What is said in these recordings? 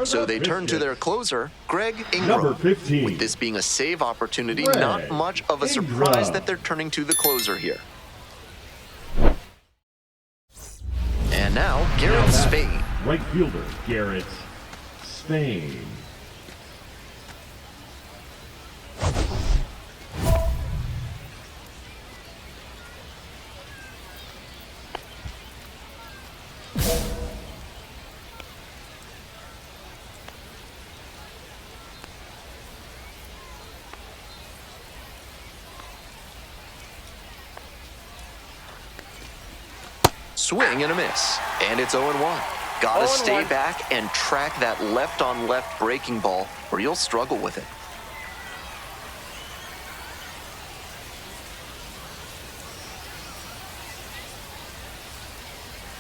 So they turn to their closer, Greg Ingram. Number 15. With this being a save opportunity, Greg not much of a surprise Ingram. that they're turning to the closer here. And now, Garrett Spain. Right fielder, Garrett Spain. Swing and a miss. And it's 0-1. Gotta stay back and track that left-on-left breaking ball, or you'll struggle with it.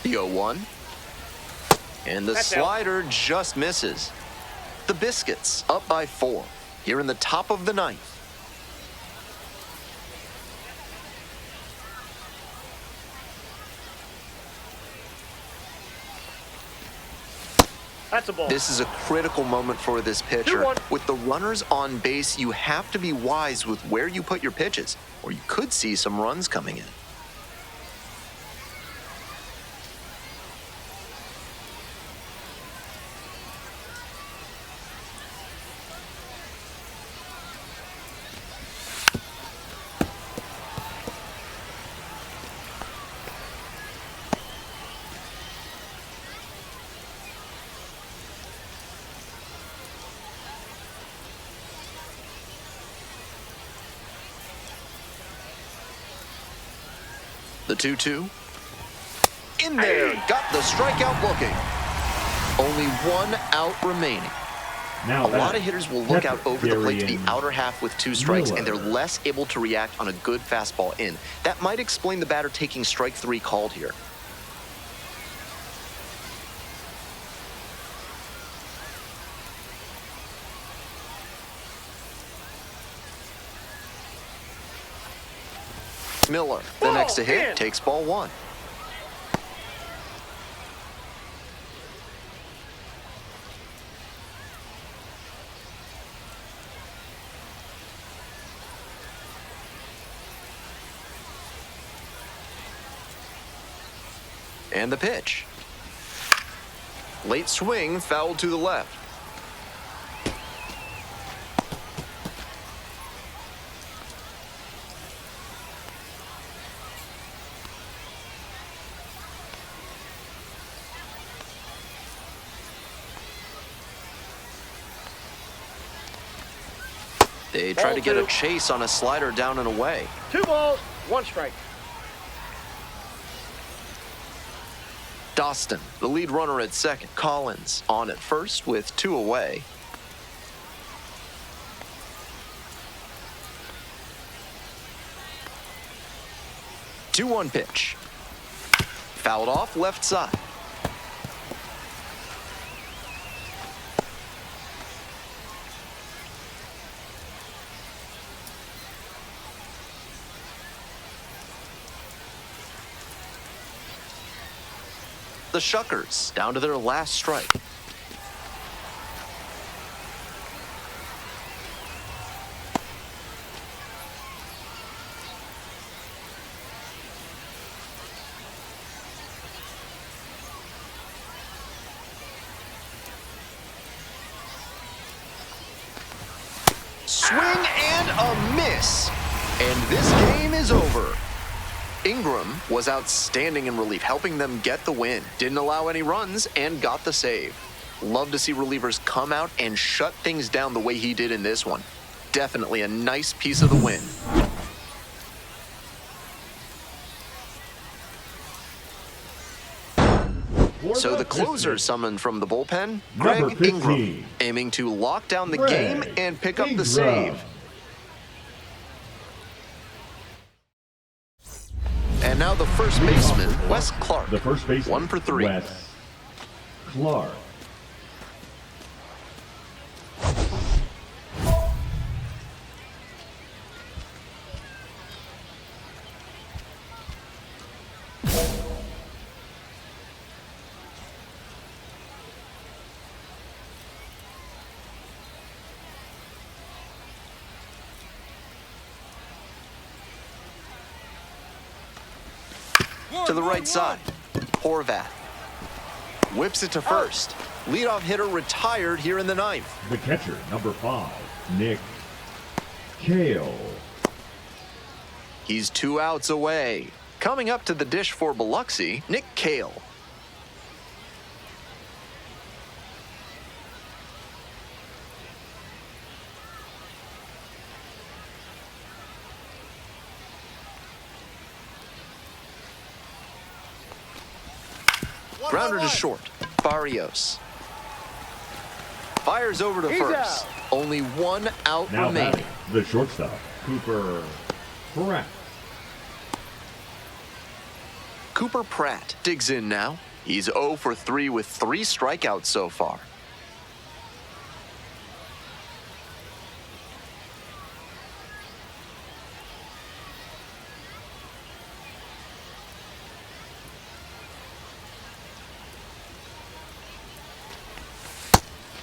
The 0-1. And the slider just misses. The Biscuits up by 4 here in the top of the 9th. That's a ball. This is a critical moment for this pitcher. With the runners on base, you have to be wise with where you put your pitches, or you could see some runs coming in. The 2-2. In there. Got the strikeout looking. Only 1 out remaining. Now a lot of hitters will look out over the plate to the outer half with 2 strikes, and they're less able to react on a good fastball in. That might explain the batter taking strike 3 called here. Miller, the next to hit, takes ball 1. And the pitch. Late swing, fouled to the left. They try to get a chase on a slider down and away. 2 balls, 1 strike. Doston, the lead runner at second. Collins on at first with 2 away. Two 2-1 pitch. Fouled off left side. The Shuckers down to their last strike. Swing and a miss. And this game is over. Ingram was outstanding in relief, helping them get the win. Didn't allow any runs and got the save. Love to see relievers come out and shut things down the way he did in this one. Definitely a nice piece of the win. So the closer summoned from the bullpen, Greg Ingram, aiming to lock down the game and pick up the save. And now the first baseman, Wes Clark. The first baseman, 1 for 3. Wes Clark. To the right side, Horvat whips it to first. Leadoff hitter retired here in the ninth. The catcher, number 5, Nick Kale. He's 2 outs away. Coming up to the dish for Biloxi, Nick Kale. Grounder to short. Barrios fires over to first. Only 1 out Now remaining. batting, the shortstop, Cooper Pratt. Cooper Pratt digs in now. He's 0 for 3 with 3 strikeouts so far.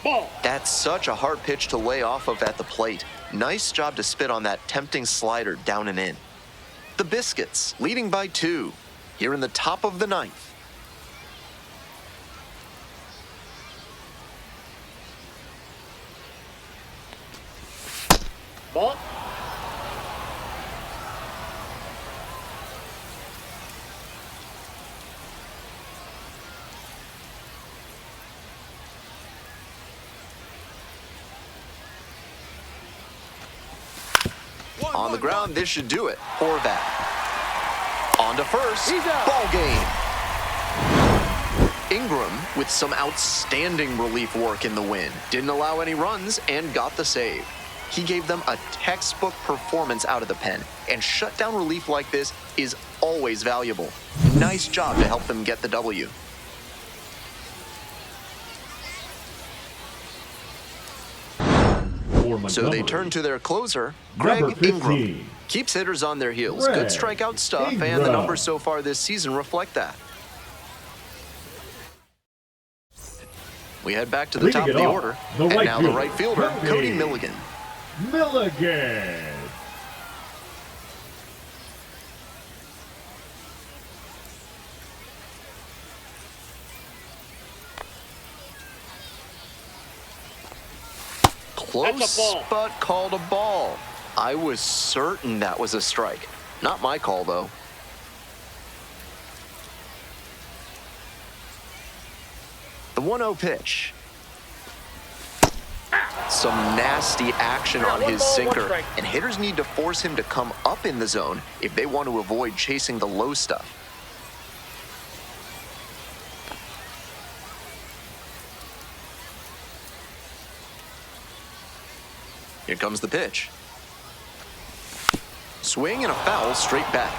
Ball. That's such a hard pitch to lay off of at the plate. Nice job to spit on that tempting slider down and in. The Biscuits leading by 2 here in the top of the ninth. Ball. On the ground, this should do it. Horvat on to first. He's out. Ball game. Ingram with some outstanding relief work in the win. Didn't allow any runs and got the save. He gave them a textbook performance out of the pen, and shutdown relief like this is always valuable. Nice job to help them get the W. So they turn to their closer, Greg Ingram. Keeps hitters on their heels. Good strikeout stuff, and the numbers so far this season reflect that. We head back to the top of the order, and now the right fielder, Cody Milligan. Close, but called a ball. I was certain that was a strike. Not my call, though. The 1-0 pitch. Some nasty action on his sinker, and hitters need to force him to come up in the zone if they want to avoid chasing the low stuff. Here comes the pitch. Swing and a foul straight back.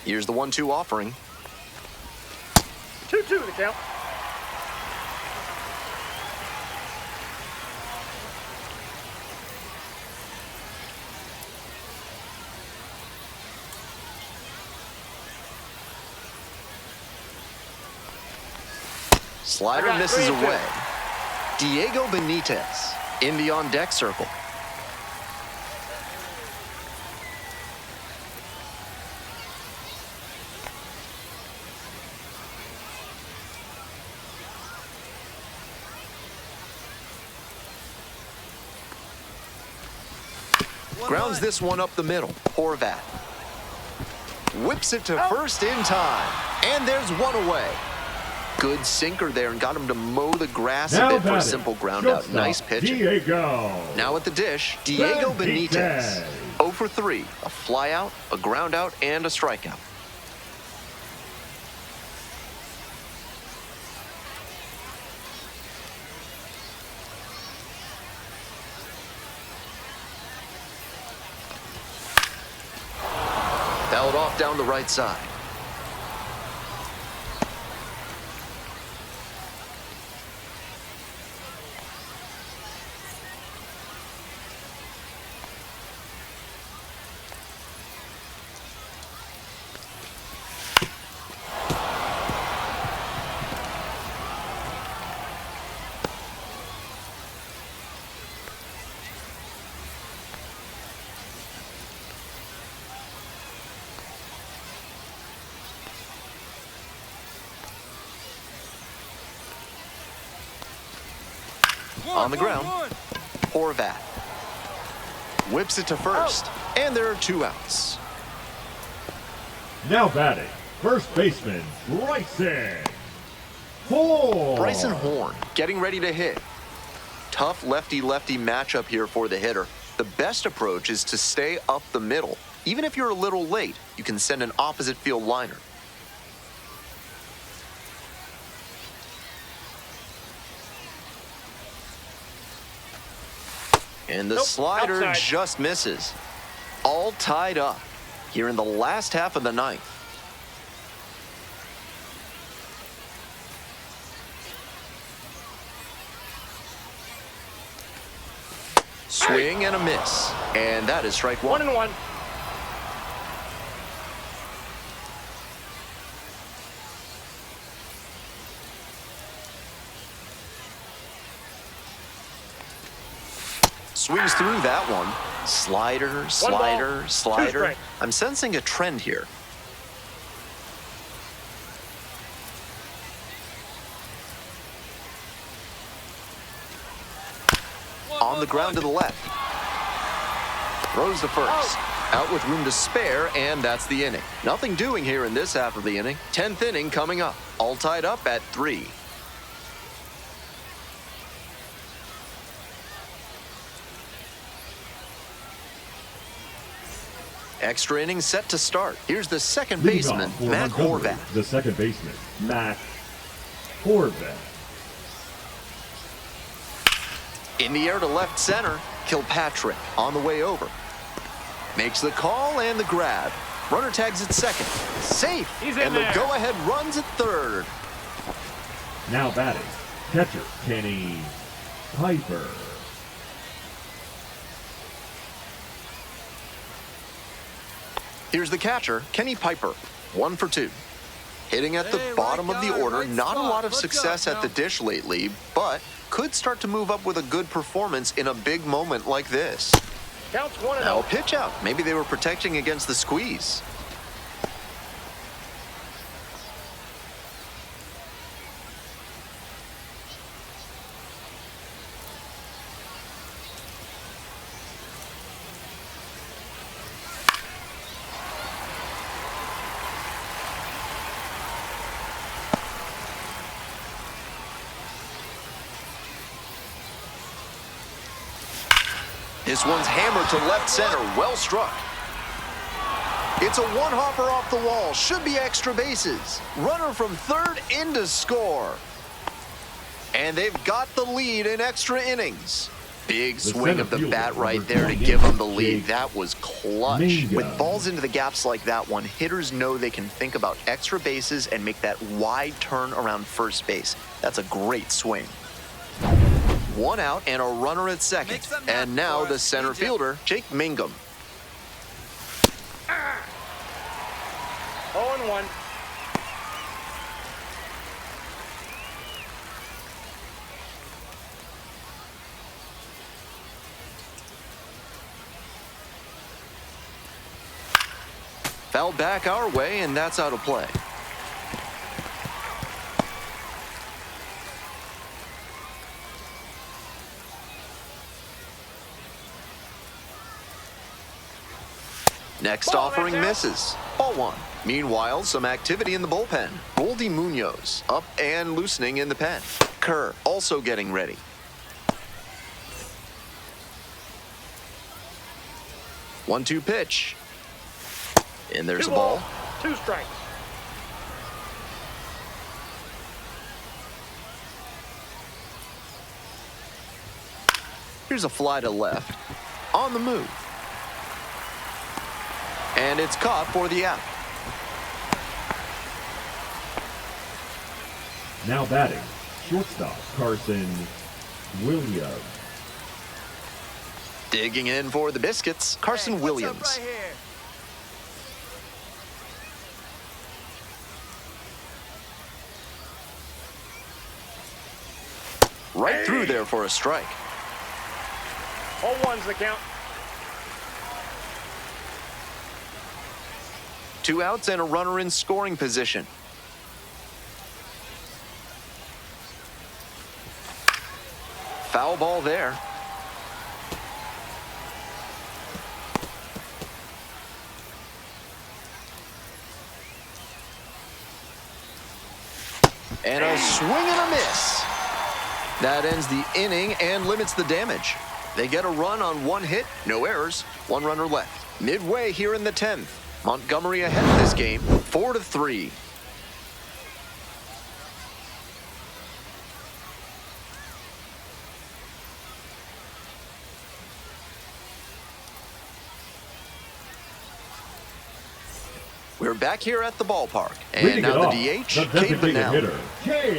Here's the 1-2 offering. 2-2 the count. Slider misses away. Diego Benitez in the on-deck circle. Grounds this one up the middle. Horvat whips it to first in time. And there's one away. Good sinker there and got him to mow the grass a bit for a simple ground out. Nice pitching. Now at the dish, Diego Benitez. 0 for 3. A fly out, a ground out, and a strikeout. Fouled off down the right side. On the ground, Horvat whips it to first, and there are 2 outs. Now batting, first baseman Bryson Horn. Bryson Horn getting ready to hit. Tough lefty-lefty matchup here for the hitter. The best approach is to stay up the middle. Even if you're a little late, you can send an opposite field liner. And the slider outside. just misses. All tied up here in the last half of the ninth. Swing and a miss. And that is strike 1. 1-1. Swings through that one. Slider, slider, Two slider. strikes. I'm sensing a trend here. On the ground to the left. Throws to first. Out with room to spare, and that's the inning. Nothing doing here in this half of the inning. 10th inning coming up. All tied up at 3. Extra inning set to start. Here's the second Leading baseman, off for Matt Montgomery, Horvat. the second baseman, Matt Horvat. In the air to left center, Kilpatrick on the way over. Makes the call and the grab. Runner tags at second. Safe. He's in And the there. go-ahead runs at third. Now batting, catcher Kenny Piper. Here's the catcher, Kenny Piper. 1 for 2. Hitting at the bottom of the order. Not a lot of success at the dish lately, but could start to move up with a good performance in a big moment like this. Counts 1-0. Now pitch out. Maybe they were protecting against the squeeze. This one's hammered to left center. Well struck. It's a one-hopper off the wall. Should be extra bases. Runner from third in to score. And they've got the lead in extra innings. Big swing of the bat right there to give them the lead. That was clutch. With balls into the gaps like that one, hitters know they can think about extra bases and make that wide turn around first base. That's a great swing. 1 out and a runner at second. And now the center fielder, Jake Mangum. 0-1. Fouled back our way, and that's out of play. Next offering misses. Ball 1. Meanwhile, some activity in the bullpen. Goldie Munoz up and loosening in the pen. Kerr also getting ready. One-two pitch. And there's a ball. 2 strikes. Here's a fly to left. On the move. And it's caught for the out. Now batting, shortstop Carson Williams. Digging in for the biscuits, Carson Williams. Right through there for a strike. 0-1's the count. 2 outs and a runner in scoring position. Foul ball there. And a swing and a miss. That ends the inning and limits the damage. They get a run on one hit, no errors, one runner left. Midway here in the 10th. Montgomery ahead of this game, 4-3. We're back here at the ballpark, and now the DH, Cade Vanel.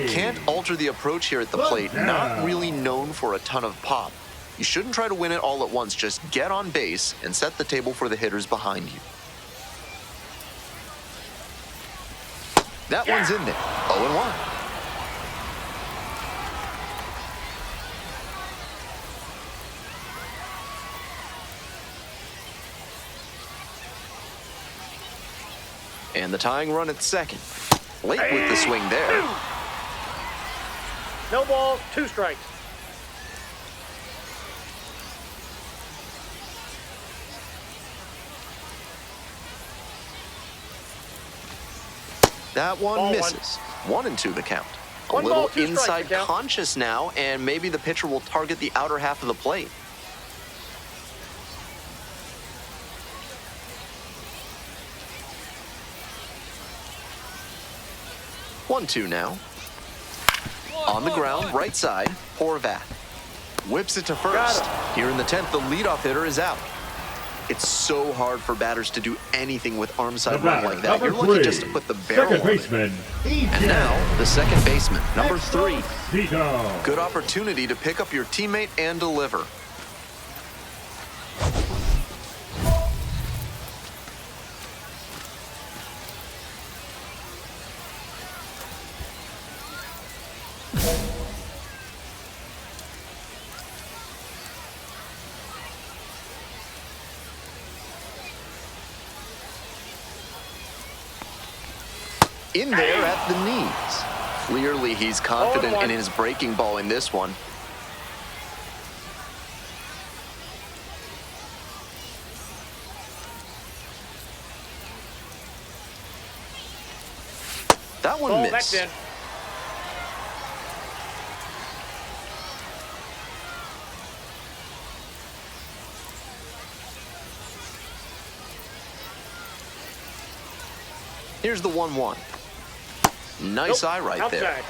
Can't alter the approach here at the plate, not really known for a ton of pop. You shouldn't try to win it all at once, just get on base and set the table for the hitters behind you. That one's in there, 0-1. And the tying run at second. Late with the swing there. No balls, 2 strikes. That one misses. 1-2 the count. A little inside conscious now, and maybe the pitcher will target the outer half of the plate. One, two now. On the ground, right side, Horvat. Whips it to first. Here in the 10th, the leadoff hitter is out. It's so hard for batters to do anything with arm side run like that. You're lucky just to put the barrel on it. And now, the second baseman, number 3. Good opportunity to pick up your teammate and deliver. In there at the knees. Clearly, he's confident in his breaking ball in this one. That one missed. Here's the 1-1. Nice eye right there.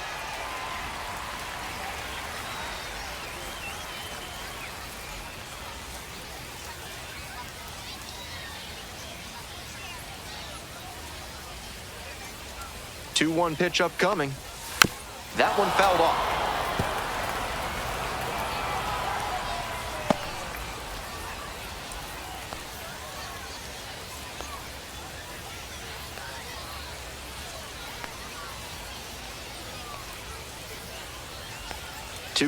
2-1 pitch upcoming. That one fouled off.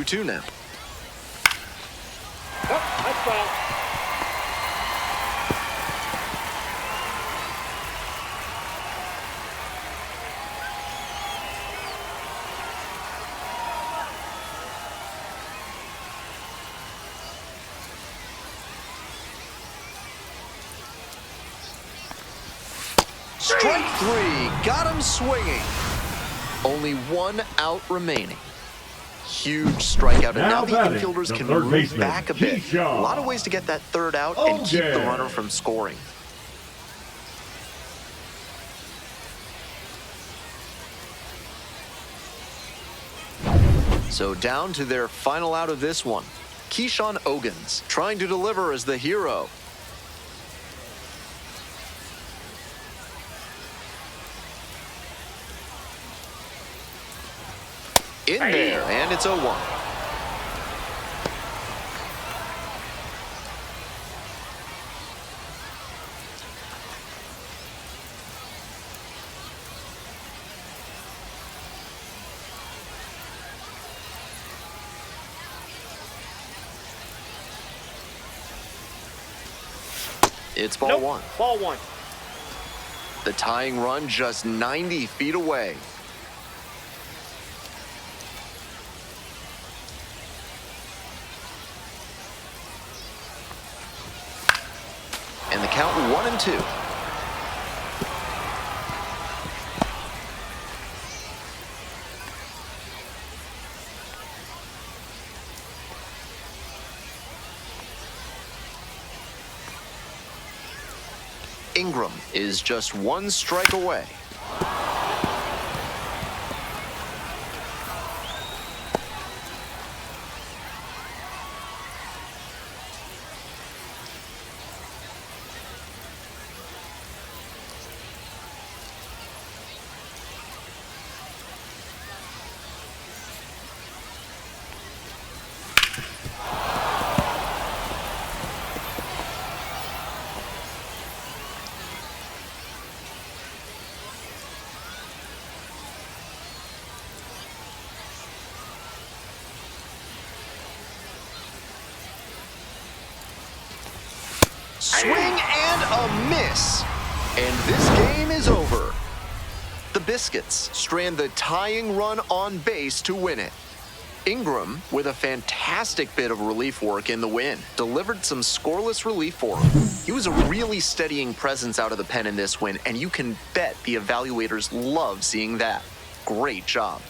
Two now. Oh, that's foul. Strike 3, got him swinging. Only 1 out remaining. Huge strikeout, and now the infielders can move back a bit. A lot of ways to get that 3rd out and keep the runner from scoring. So down to their final out of this one. Keyshawn Ogans trying to deliver as the hero. In there, and it's 0-1. It's ball 1. Ball 1. The tying run just 90 feet away. count 1-2. Ingram is just 1 strike away. Swing and a miss. And this game is over. The Biscuits strand the tying run on base to win it. Ingram, with a fantastic bit of relief work in the win, delivered some scoreless relief for him. He was a really steadying presence out of the pen in this win, and you can bet the evaluators love seeing that. Great job.